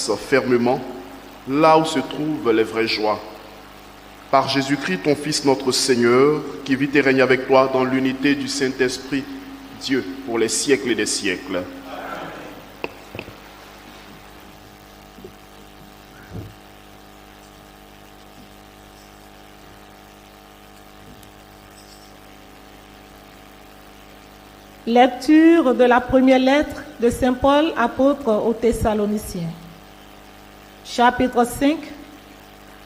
établisse fermement là où se trouvent les vraies joies. Par Jésus-Christ, ton Fils, notre Seigneur, qui vit et règne avec toi dans l'unité du Saint-Esprit, Dieu, pour les siècles et des siècles. Lecture de la première lettre de Saint Paul, apôtre aux Thessaloniciens. Chapitre 5,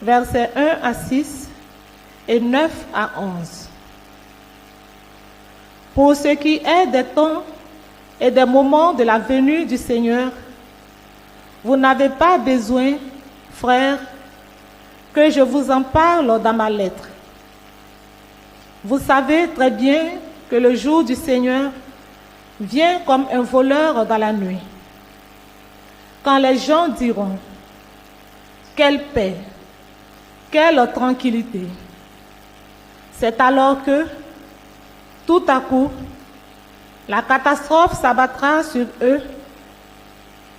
versets 1 à 6 et 9 à 11. Pour ce qui est des temps et des moments de la venue du Seigneur, vous n'avez pas besoin, frères, que je vous en parle dans ma lettre. Vous savez très bien que le jour du Seigneur vient comme un voleur dans la nuit. Quand les gens diront « Quelle paix, quelle tranquillité !» C'est alors que, tout à coup, la catastrophe s'abattra sur eux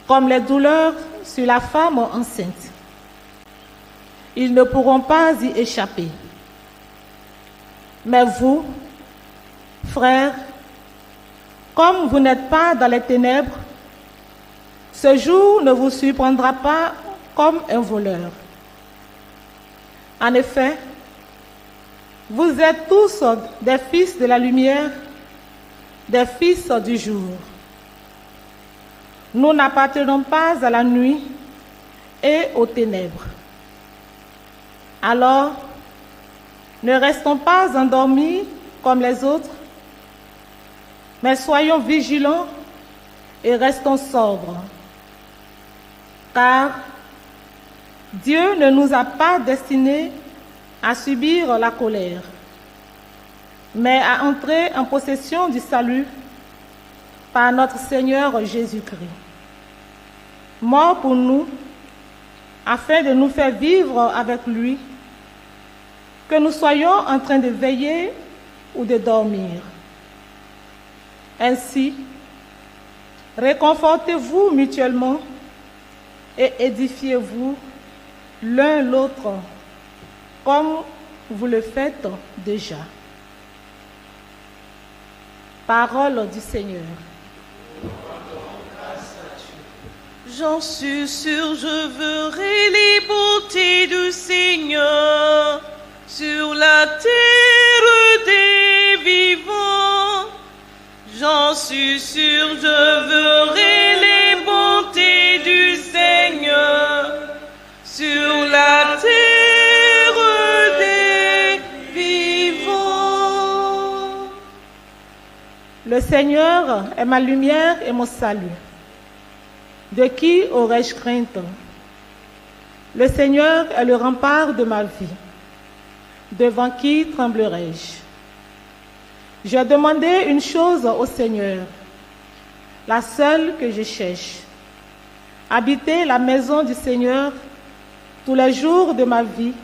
comme les douleurs sur la femme enceinte. Ils ne pourront pas y échapper. Mais vous, frères, comme vous n'êtes pas dans les ténèbres, ce jour ne vous surprendra pas comme un voleur. En effet, vous êtes tous des fils de la lumière, des fils du jour. Nous n'appartenons pas à la nuit et aux ténèbres. Alors, ne restons pas endormis comme les autres, mais soyons vigilants et restons sobres. Car Dieu ne nous a pas destinés à subir la colère, mais à entrer en possession du salut par notre Seigneur Jésus-Christ, mort pour nous, afin de nous faire vivre avec lui, que nous soyons en train de veiller ou de dormir. Ainsi, réconfortez-vous mutuellement et édifiez-vous l'un l'autre, comme vous le faites déjà. Parole du Seigneur. J'en suis sûr, je verrai les bontés du Seigneur sur la terre des vivants. J'en suis sûr, je verrai les bontés du Seigneur sur la terre des vivants. Le Seigneur est ma lumière et mon salut. De qui aurais-je crainte? Le Seigneur est le rempart de ma vie. Devant qui tremblerai-je? J'ai demandé une chose au Seigneur, la seule que je cherche: habiter la maison du Seigneur tous les jours de ma vie,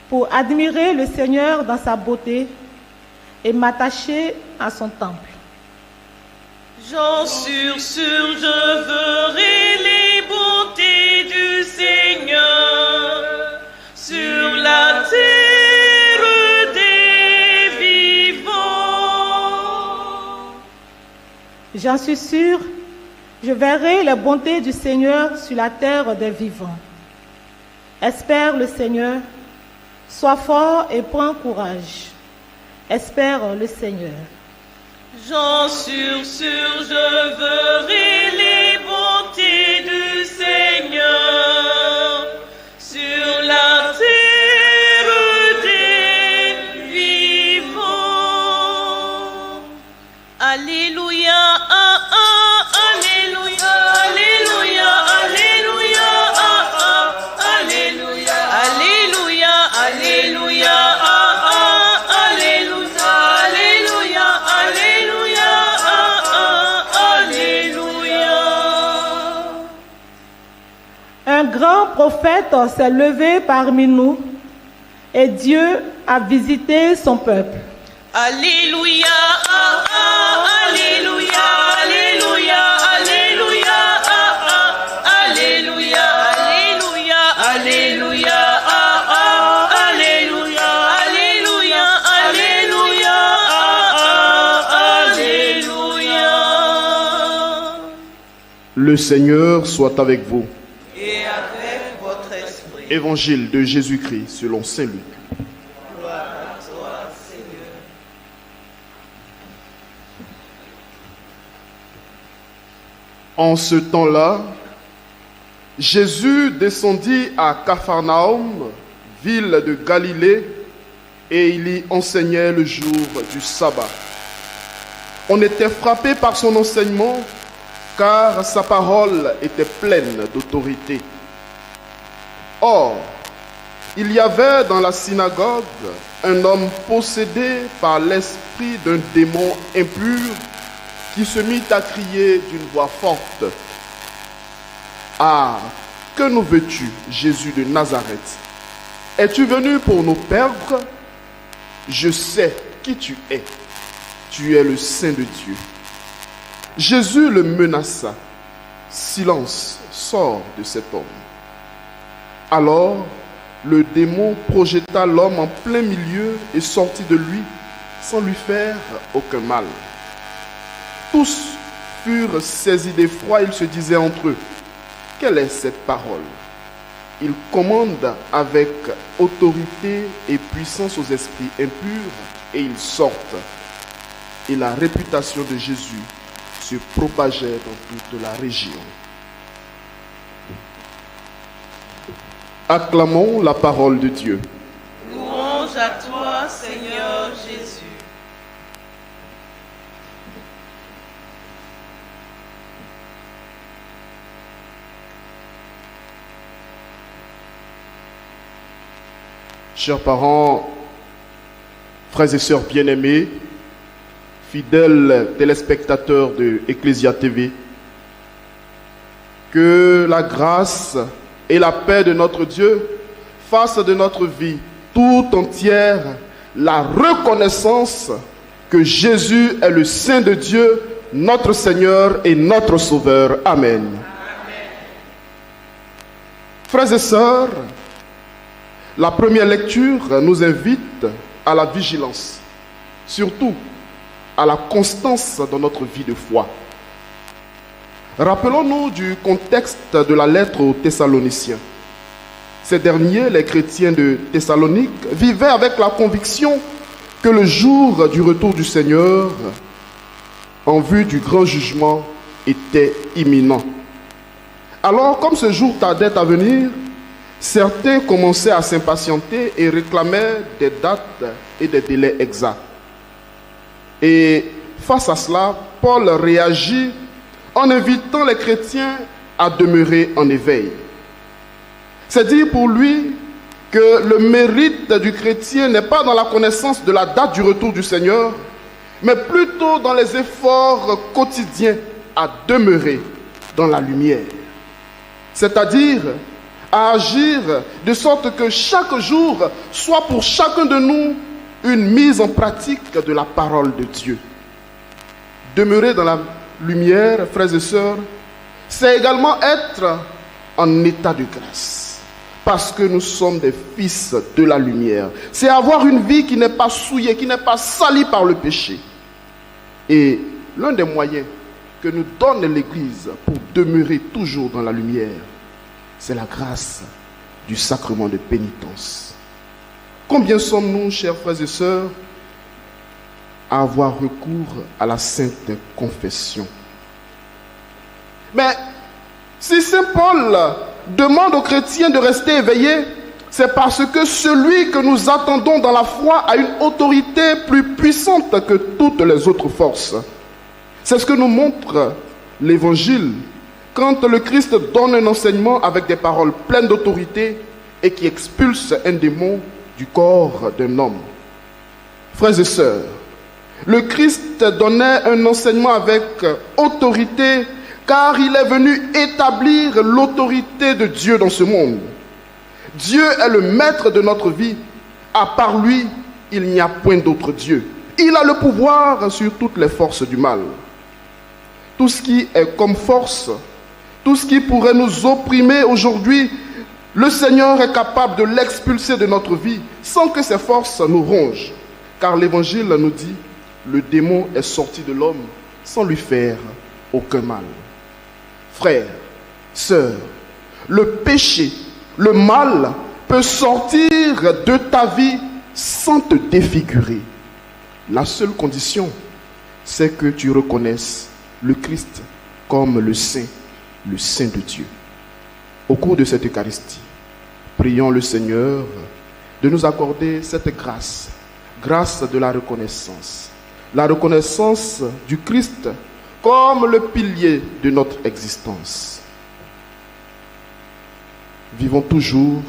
pour admirer le Seigneur dans sa beauté et m'attacher à son temple. J'en suis sûr, je verrai les bontés du Seigneur sur la terre des vivants. J'en suis sûr, je verrai les bontés du Seigneur sur la terre des vivants. Espère le Seigneur, sois fort et prends courage. Espère le Seigneur. J'en suis sûr, je verrai les bontés du Seigneur sur la terre des vivants. Alléluia, ah, ah, alléluia, alléluia, alléluia, ah, ah, alléluia, alléluia, alléluia, ah, ah, alléluia, alléluia, alléluia, ah, ah, alléluia. Un grand prophète s'est levé parmi nous et Dieu a visité son peuple. Alléluia, ah, ah, alléluia, alléluia, alléluia, ah, ah, alléluia, Le Seigneur soit avec vous. Et avec votre esprit. Évangile de Jésus-Christ selon saint Luc. Gloire à toi, Seigneur. En ce temps-là, Jésus descendit à Capharnaüm, ville de Galilée, et il y enseignait le jour du sabbat. On était frappé par son enseignement, car sa parole était pleine d'autorité. Or, il y avait dans la synagogue un homme possédé par l'esprit d'un démon impur qui se mit à crier d'une voix forte. « Ah, que nous veux-tu, Jésus de Nazareth? Es-tu venu pour nous perdre? Je sais qui tu es. Tu es le Saint de Dieu. » Jésus le menaça. « Silence, sors de cet homme. » Alors, le démon projeta l'homme en plein milieu et sortit de lui sans lui faire aucun mal. Tous furent saisis d'effroi, ils se disaient entre eux, « Quelle est cette parole ?» Il commande avec autorité et puissance aux esprits impurs et ils sortent. Et la réputation de Jésus se propageait dans toute la région. Acclamons la parole de Dieu. Louange à toi, Seigneur Jésus. Chers parents, frères et sœurs bien-aimés, fidèles téléspectateurs de Ecclesia TV, que la grâce et la paix de notre Dieu fassent de notre vie tout entière la reconnaissance que Jésus est le Saint de Dieu, notre Seigneur et notre Sauveur. Amen. Amen. Frères et sœurs, la première lecture nous invite à la vigilance, surtout à la constance dans notre vie de foi. Rappelons-nous du contexte de la lettre aux Thessaloniciens. Ces derniers, les chrétiens de Thessalonique, vivaient avec la conviction que le jour du retour du Seigneur, en vue du grand jugement, était imminent. Alors, comme ce jour tardait à venir, certains commençaient à s'impatienter et réclamaient des dates et des délais exacts. Et face à cela, Paul réagit en invitant les chrétiens à demeurer en éveil. C'est dire pour lui que le mérite du chrétien n'est pas dans la connaissance de la date du retour du Seigneur, mais plutôt dans les efforts quotidiens à demeurer dans la lumière. C'est-à-dire à agir de sorte que chaque jour soit pour chacun de nous une mise en pratique de la parole de Dieu. Demeurer dans la lumière, frères et sœurs, c'est également être en état de grâce, parce que nous sommes des fils de la lumière. C'est avoir une vie qui n'est pas souillée, qui n'est pas salie par le péché. Et l'un des moyens que nous donne l'Église pour demeurer toujours dans la lumière, c'est la grâce du sacrement de pénitence. Combien sommes-nous, chers frères et sœurs, à avoir recours à la sainte confession? Mais si saint Paul demande aux chrétiens de rester éveillés, c'est parce que celui que nous attendons dans la foi a une autorité plus puissante que toutes les autres forces. C'est ce que nous montre l'Évangile quand le Christ donne un enseignement avec des paroles pleines d'autorité et qui expulse un démon du corps d'un homme. Frères et sœurs, le Christ donnait un enseignement avec autorité car il est venu établir l'autorité de Dieu dans ce monde. Dieu est le maître de notre vie. À part lui, il n'y a point d'autre Dieu. Il a le pouvoir sur toutes les forces du mal. Tout ce qui est comme force, tout ce qui pourrait nous opprimer aujourd'hui, le Seigneur est capable de l'expulser de notre vie sans que ces forces nous rongent. Car l'Évangile nous dit, le démon est sorti de l'homme sans lui faire aucun mal. Frères, sœurs, le péché, le mal peut sortir de ta vie sans te défigurer. La seule condition, c'est que tu reconnaisses le Christ comme le Saint de Dieu. Au cours de cette Eucharistie, prions le Seigneur de nous accorder cette grâce, grâce de la reconnaissance du Christ comme le pilier de notre existence. Vivons toujours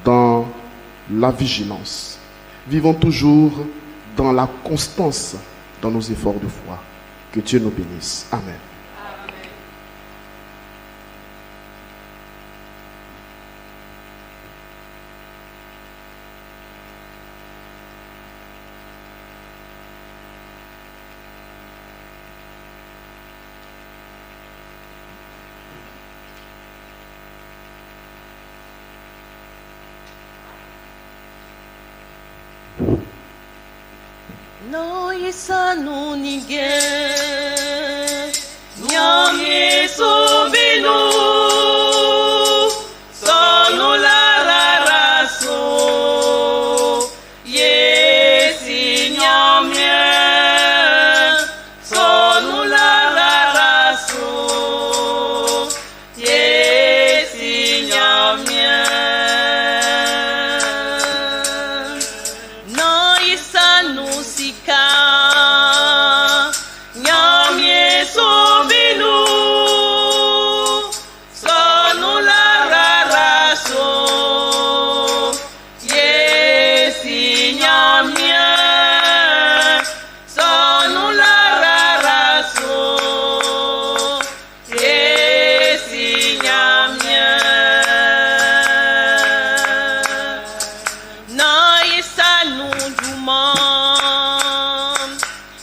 dans la vigilance, vivons toujours dans la constance dans nos efforts de foi. Que Dieu nous bénisse. Amen. No isanu ninguém, nyami subinu, sonu lararaso, yesi nyamie, sonu lararaso, yesi nyamie. No isanu sika, nyamie sobinu, sonu lararaso, yesi nyamie, sonu lararaso, yesi nyamie. No isanu juma,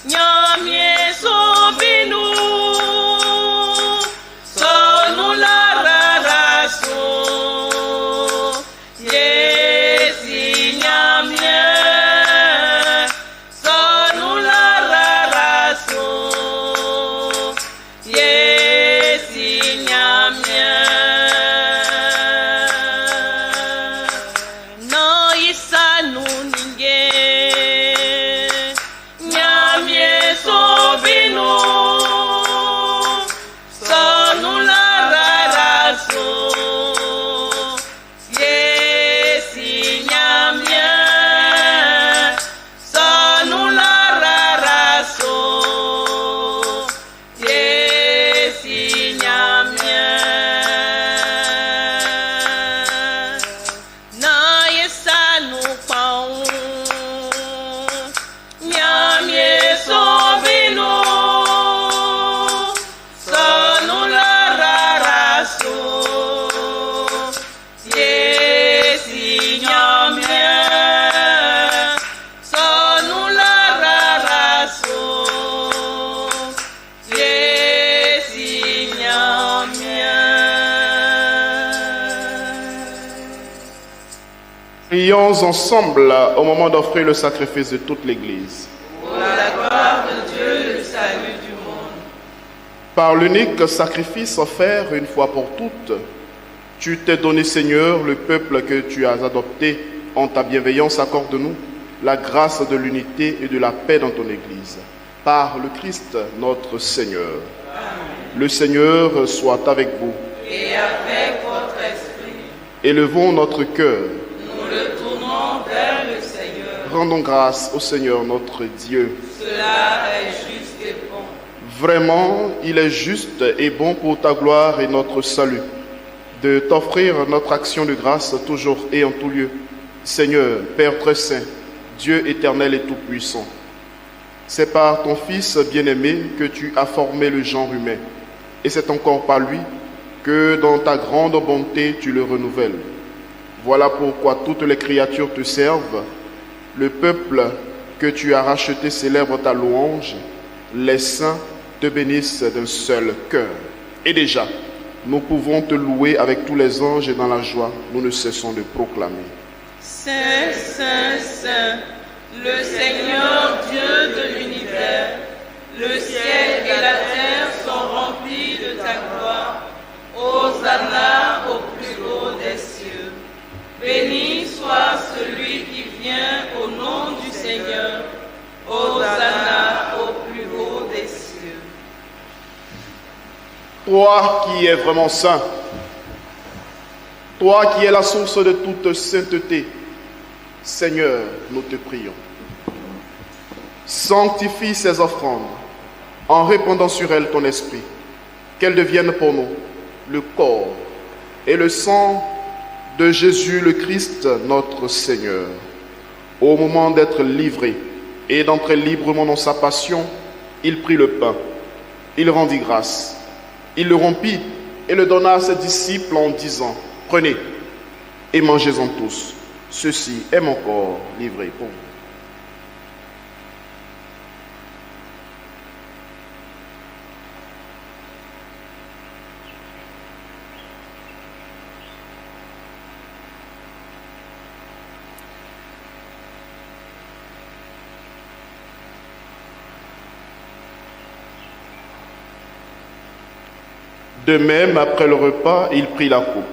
nyamie sobinu, sonu lararaso, yesi nyamie, sonu lararaso, yesi nyamie. No isanu ninguém, nyamie sobinu, sonu lararaso, yesi nyamie, sonu lararaso, yesi nyamie. Na yesanu pão, nyamie sobinu, sonu lararaso, yesi nyamie, sonu lararaso, yesi nyamie. Prions ensemble au moment d'offrir le sacrifice de toute l'Église. Pour la gloire de Dieu, le salut du monde. Par l'unique sacrifice offert une fois pour toutes, tu t'es donné, Seigneur, le peuple que tu as adopté. En ta bienveillance, accorde-nous la grâce de l'unité et de la paix dans ton Église. Par le Christ, notre Seigneur. Le Seigneur soit avec vous. Et avec votre esprit, Élevons notre cœur. nous le tournons vers le Seigneur. Rendons grâce au Seigneur notre Dieu. Cela est juste et bon. Vraiment, il est juste et bon pour ta gloire et notre salut de t'offrir notre action de grâce toujours et en tout lieu. Seigneur, Père très saint, Dieu éternel et tout-puissant, c'est par ton Fils bien-aimé que tu as formé le genre humain. Et c'est encore par lui que dans ta grande bonté tu le renouvelles. Voilà pourquoi toutes les créatures te servent. Le peuple que tu as racheté célèbre ta louange. Les saints te bénissent d'un seul cœur. Et déjà, nous pouvons te louer avec tous les anges et dans la joie, nous ne cessons de proclamer. Saint, Saint, Saint, le Seigneur Dieu de l'univers, le ciel et la terre sont remplis de ta gloire. Hosanna au plus haut des cieux. Béni soit celui qui vient au nom du Seigneur. Hosanna au plus haut des cieux. Toi qui es vraiment saint, toi qui es la source de toute sainteté, Seigneur, nous te prions. Sanctifie ces offrandes en répandant sur elles ton esprit, qu'elles deviennent pour nous le corps et le sang de Jésus le Christ, notre Seigneur. Au moment d'être livré et d'entrer librement dans sa passion, il prit le pain, il rendit grâce, il le rompit et le donna à ses disciples en disant, « Prenez et mangez-en tous, ceci est mon corps livré pour vous. » De même, après le repas, il prit la coupe.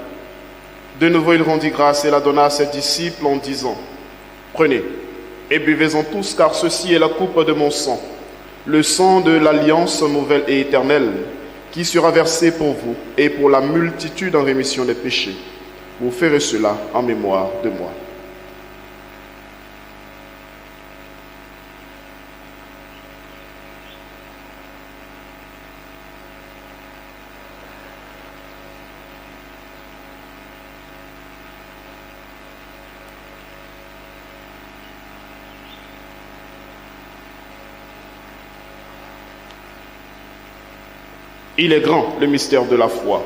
De nouveau, il rendit grâce et la donna à ses disciples en disant, « Prenez et buvez-en tous, car ceci est la coupe de mon sang, le sang de l'alliance nouvelle et éternelle, qui sera versé pour vous et pour la multitude en rémission des péchés. Vous ferez cela en mémoire de moi. » Il est grand, le mystère de la foi.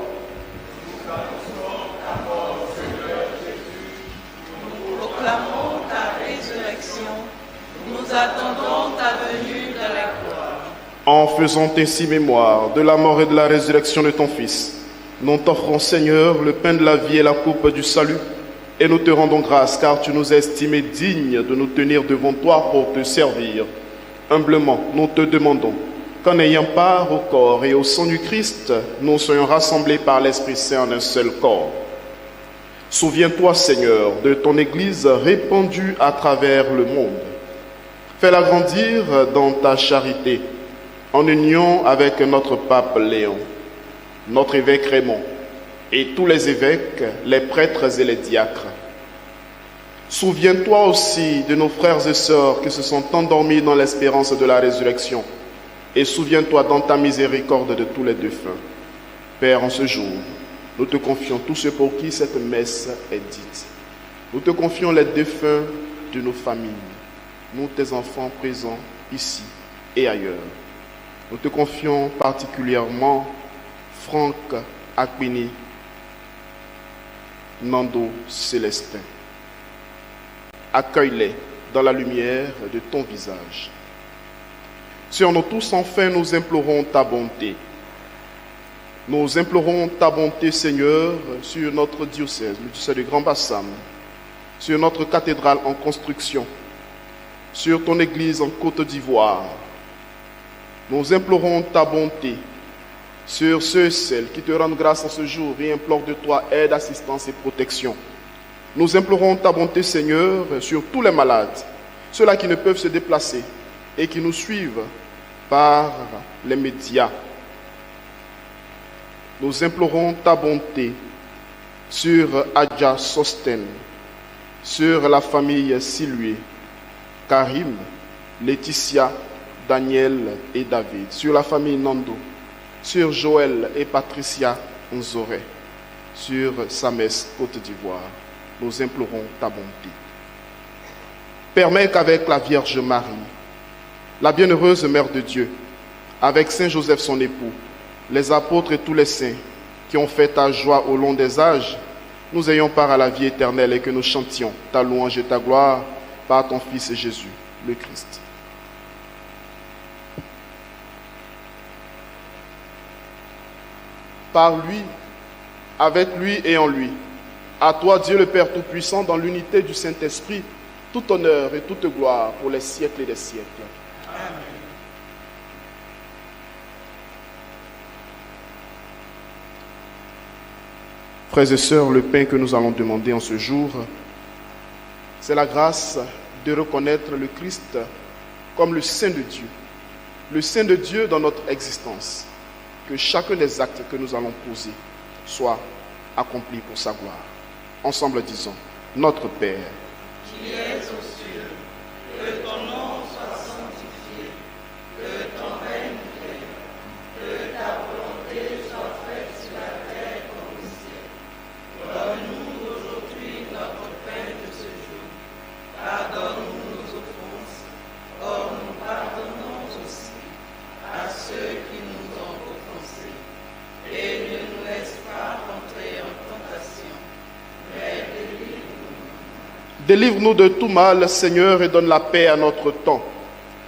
Nous proclamons ta résurrection. Nous attendons ta venue dans la gloire. En faisant ainsi mémoire de la mort et de la résurrection de ton Fils, nous t'offrons, Seigneur, le pain de la vie et la coupe du salut, et nous te rendons grâce, car tu nous as estimés dignes de nous tenir devant toi pour te servir. Humblement, nous te demandons qu'en ayant part au corps et au sang du Christ, nous soyons rassemblés par l'Esprit Saint en un seul corps. Souviens-toi, Seigneur, de ton Église répandue à travers le monde. Fais-la grandir dans ta charité, en union avec notre pape Léon, notre évêque Raymond, et tous les évêques, les prêtres et les diacres. Souviens-toi aussi de nos frères et sœurs qui se sont endormis dans l'espérance de la résurrection. Et souviens-toi dans ta miséricorde de tous les défunts. Père, en ce jour, nous te confions tous ceux pour qui cette messe est dite. Nous te confions les défunts de nos familles, nous tes enfants présents ici et ailleurs. Nous te confions particulièrement Franck Akpini, Nando Célestin. Accueille-les dans la lumière de ton visage. Sur nous tous, enfin, nous implorons ta bonté. Nous implorons ta bonté, Seigneur, sur notre diocèse, le diocèse du Grand Bassam, sur notre cathédrale en construction, sur ton église en Côte d'Ivoire. Nous implorons ta bonté sur ceux et celles qui te rendent grâce en ce jour et implorent de toi aide, assistance et protection. Nous implorons ta bonté, Seigneur, sur tous les malades, ceux-là qui ne peuvent se déplacer et qui nous suivent par les médias. Nous implorons ta bonté sur Adja Sosten, sur la famille Silué, Karim, Laetitia, Daniel et David, sur la famille Nando, sur Joël et Patricia Nzoré, sur Sames, Côte d'Ivoire. Nous implorons ta bonté. Permets qu'avec la Vierge Marie, la bienheureuse Mère de Dieu, avec Saint Joseph son époux, les apôtres et tous les saints qui ont fait ta joie au long des âges, nous ayons part à la vie éternelle et que nous chantions ta louange et ta gloire par ton Fils Jésus, le Christ. Par lui, avec lui et en lui, à toi Dieu le Père Tout-Puissant, dans l'unité du Saint-Esprit, tout honneur et toute gloire pour les siècles et des siècles. Amen. Frères et sœurs, le pain que nous allons demander en ce jour, c'est la grâce de reconnaître le Christ comme le Saint de Dieu. Le Saint de Dieu dans notre existence. Que chacun des actes que nous allons poser soit accompli pour sa gloire. Ensemble disons, notre Père, qui es aux cieux, que ton nom soit sanctifié, que ton règne vienne, que ta volonté soit faite sur la terre comme au ciel. Donne-nous aujourd'hui notre pain de ce jour. Pardonne-nous nos offenses, comme nous pardonnons aussi à ceux qui nous ont offensés. Et ne nous laisse pas entrer en tentation, mais délivre-nous. délivre-nous de tout mal, Seigneur, et donne la paix à notre temps.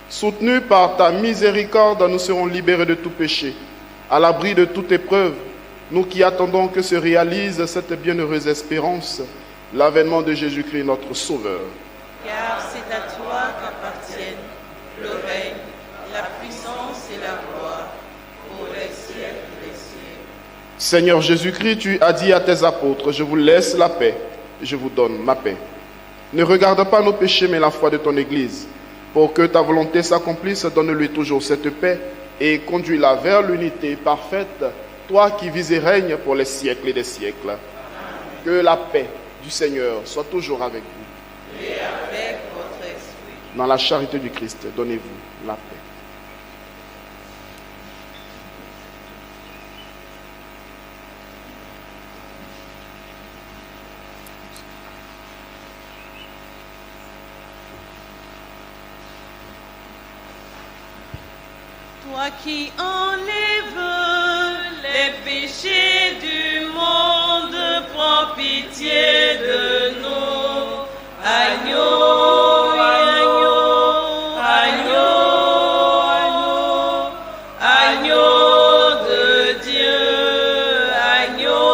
Soutenus par ta miséricorde, nous serons libérés de tout péché, à l'abri de toute épreuve, nous qui attendons que se réalise cette bienheureuse espérance, l'avènement de Jésus-Christ, notre Sauveur. Car c'est à toi qu'appartiennent le règne, la puissance et la gloire pour les siècles des siècles. Seigneur Jésus-Christ, tu as dit à tes apôtres, je vous laisse la paix, je vous donne ma paix. Ne regarde pas nos péchés, mais la foi de ton Église. Pour que ta volonté s'accomplisse, donne-lui toujours cette paix et conduis-la vers l'unité parfaite, toi qui vis et règnes pour les siècles et des siècles. Que la paix du Seigneur soit toujours avec vous. Et avec votre esprit. Dans la charité du Christ, donnez-vous la paix. Toi qui enlèves les péchés du monde, prends pitié de nous. Agneau, agneau, agneau, agneau, agneau de Dieu, agneau,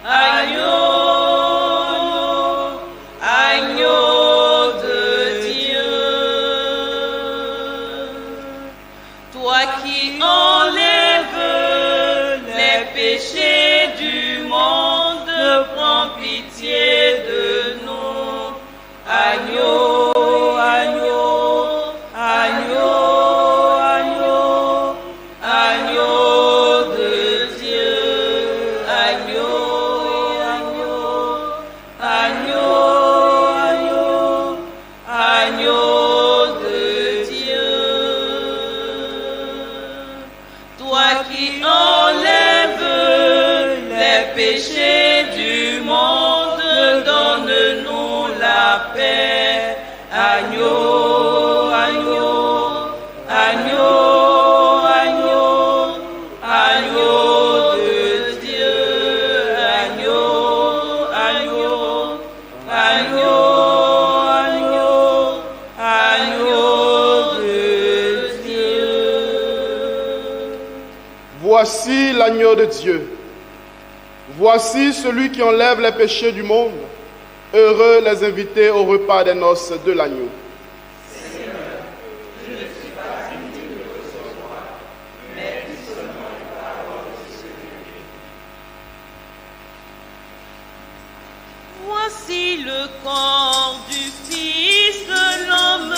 agneau, agneau de Dieu. Toi qui enlèves les péchés du monde, prends pitié de nous. Agneau, agneau, agneau, agneau, agneau de Dieu. Agneau, agneau, agneau, agneau, agneau de Dieu. Toi qui enlèves les péchés du monde, donne-nous la paix. Agneau, agneau, agneau, agneau, agneau de Dieu. Agneau, agneau, agneau, agneau, agneau de Dieu. Voici l'agneau de Dieu. Voici celui qui enlève les péchés du monde. Heureux les invités au repas des noces de l'agneau. Voici le corps du Fils de l'homme,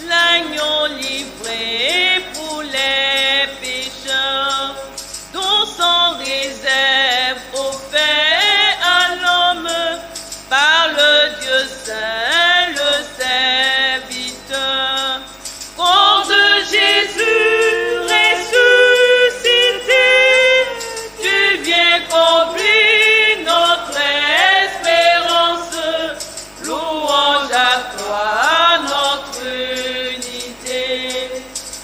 l'agneau livré pour les pécheurs, dont sans réserve offert à l'homme par le Dieu saint, le serviteur. Corps de Jésus ressuscité, tu viens combler notre espérance. Louange à toi, notre unité.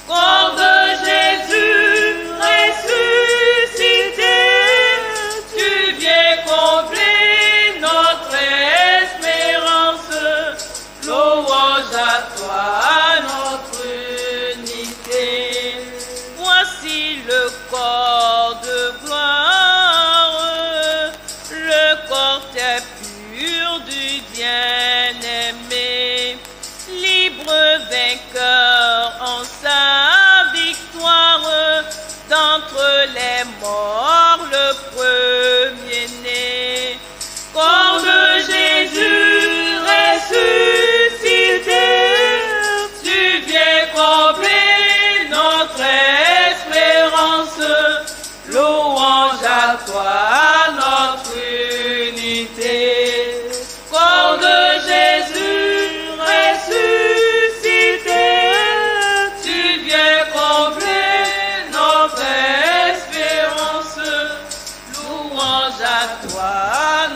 Corps de Jésus ressuscité, tu viens combler notre espérance. Louange à toi, notre unité. Voici le corps de gloire notre unité. Corps de Jésus ressuscité, tu viens combler notre espérance. Louange à toi,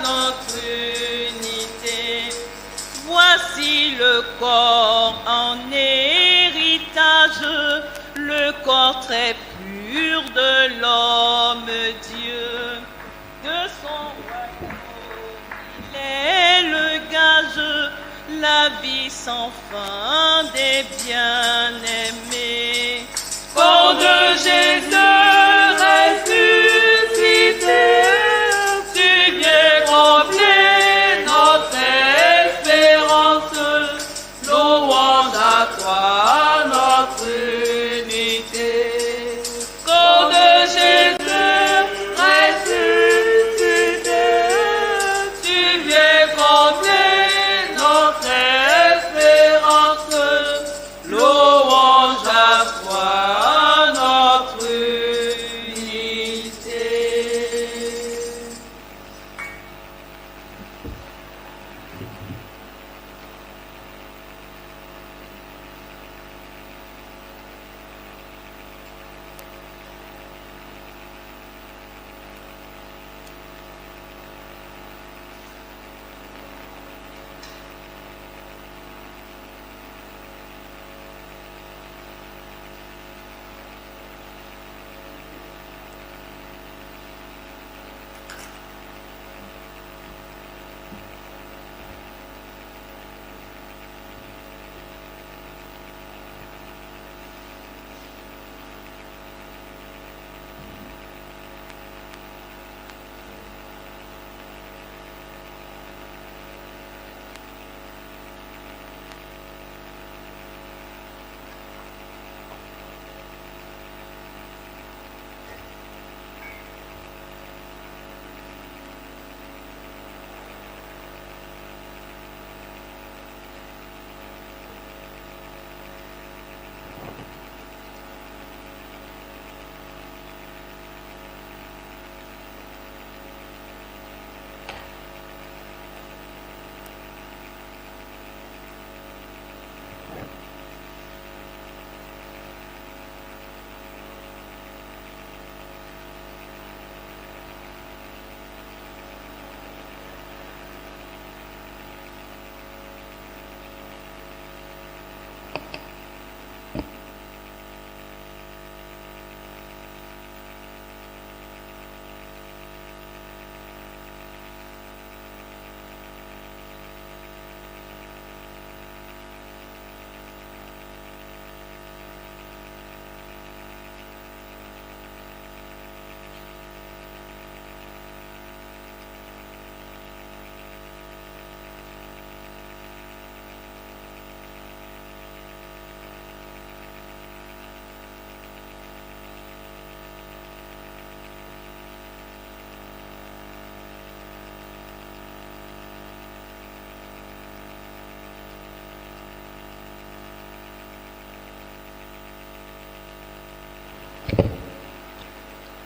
notre unité. Voici le corps en héritage, le corps très pur de l'homme-Dieu. De son royaume, il est le gage, la vie sans fin des bien-aimés. Corps de Jésus ressuscité, tu viens combler notre espérance. Louange à toi, notre unité. Corps de Jésus ressuscité, tu viens combler notre espérance. Louange à toi, notre unité.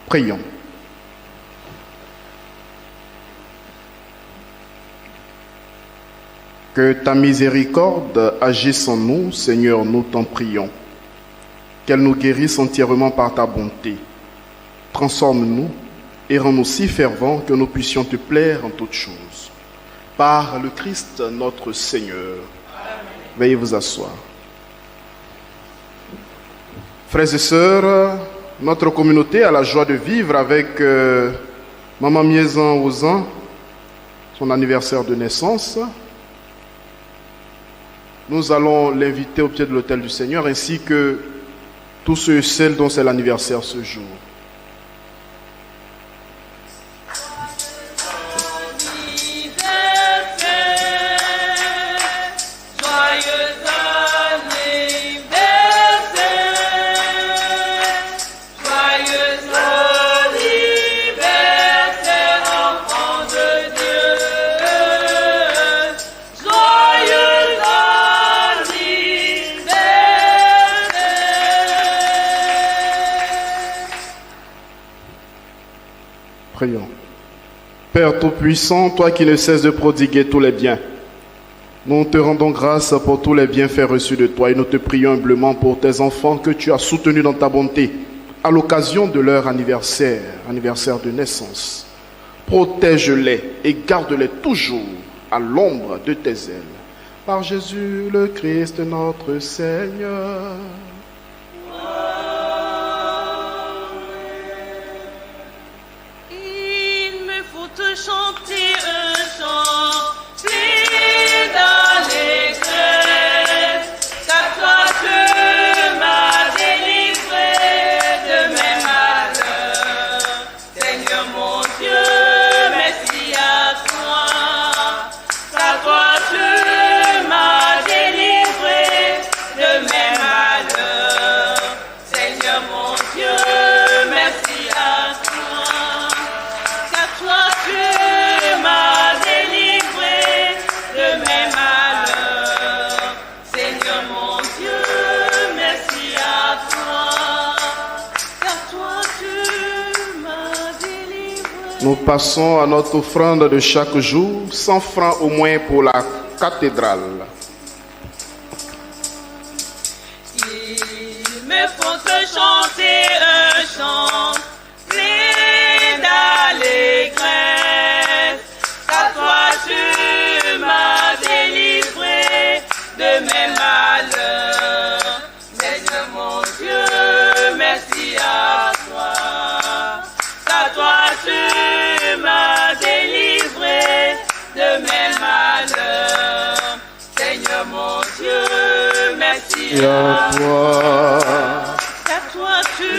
Prions. Que ta miséricorde agisse en nous, Seigneur, nous t'en prions. Qu'elle nous guérisse entièrement par ta bonté. Transforme-nous et rends-nous si fervents que nous puissions te plaire en toutes choses. Par le Christ notre Seigneur. Amen. Veuillez vous asseoir. Frères et sœurs, notre communauté a la joie de vivre avec Maman Miezan Ozan, son anniversaire de naissance. Nous allons l'inviter au pied de l'autel du Seigneur, ainsi que tous ceux et celles dont c'est l'anniversaire ce jour. Père Tout-Puissant, toi qui ne cesses de prodiguer tous les biens, nous te rendons grâce pour tous les bienfaits reçus de toi et nous te prions humblement pour tes enfants que tu as soutenus dans ta bonté à l'occasion de leur anniversaire de naissance. Protège-les et garde-les toujours à l'ombre de tes ailes. Par Jésus le Christ notre Seigneur. Il me faut te chanter un chant plein d'allégresse, car toi tu m'as délivré de mes malheurs. Seigneur mon Dieu, merci à toi, car toi tu m'as délivré de mes malheurs. Seigneur mon Dieu, merci à toi, car toi tu m'as délivré de mes malheurs. Seigneur mon Dieu, merci à toi, car toi tu m'as délivré. Nous passons à notre offrande de chaque jour, 100 francs au moins pour la cathédrale. Il me faut te chanter un chant plein d'allégresse, car toi tu m'as délivré de mes malheurs. Seigneur mon Dieu, merci à toi, car toi tu m'as délivré de mes malheurs. Seigneur mon Dieu, merci Et à toi, car toi tu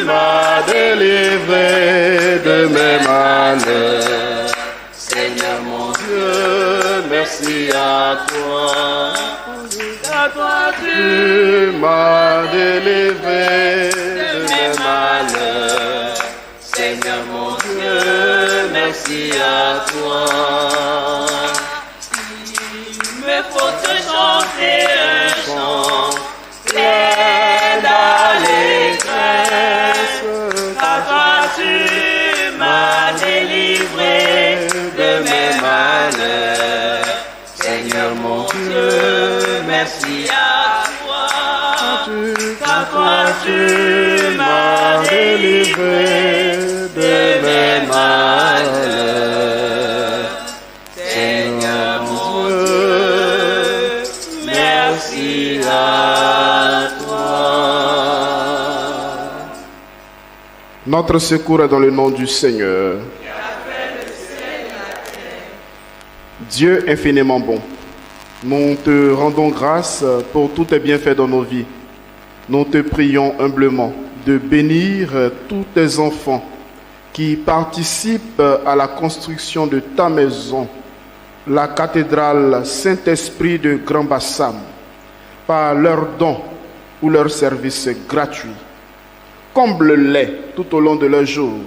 m'as délivré de mes malheurs. Seigneur mon Dieu, merci à toi. car toi Tu m'as délivré de mes malheurs. Seigneur mon Dieu, merci à toi. Il me faut te chanter un chant plein d'allégresse, car toi tu m'as délivré de mes malheurs. Seigneur mon Dieu, merci à toi, car toi tu m'as délivré de mes malheurs. Seigneur mon Dieu, merci à toi. Notre secours est dans le nom du Seigneur. Dieu infiniment bon, nous te rendons grâce pour tous tes bienfaits dans nos vies. Nous te prions humblement de bénir tous tes enfants qui participent à la construction de ta maison, la cathédrale Saint-Esprit de Grand Bassam, par leurs dons ou leurs services gratuits. Comble-les tout au long de leur jour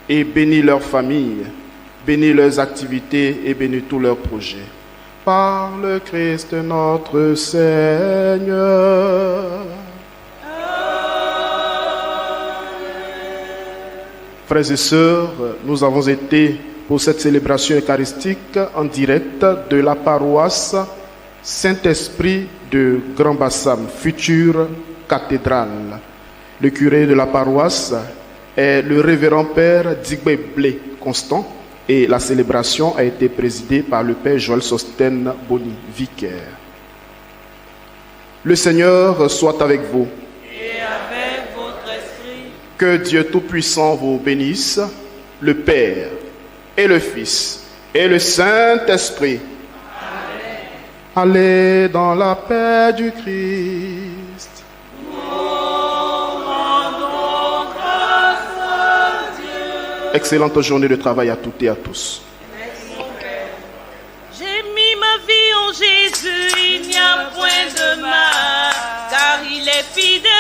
et bénis leurs familles, bénis leurs activités et bénis tous leurs projets. Par le Christ notre Seigneur. Frères et sœurs, nous avons été pour cette célébration eucharistique en direct de la paroisse Saint-Esprit de Grand Bassam, future cathédrale. Le curé de la paroisse est le révérend père Digbe Blé Constant et la célébration a été présidée par le père Joël Sostène Boni, vicaire. Le Seigneur soit avec vous. Et avec votre esprit. Que Dieu Tout-Puissant vous bénisse, le Père et le Fils et le Saint-Esprit. Allez dans la paix du Christ. Nous rendons grâce à Dieu. Excellente journée de travail à toutes et à tous. J'ai mis ma vie en Jésus, il n'y a point de mal, car il est fidèle.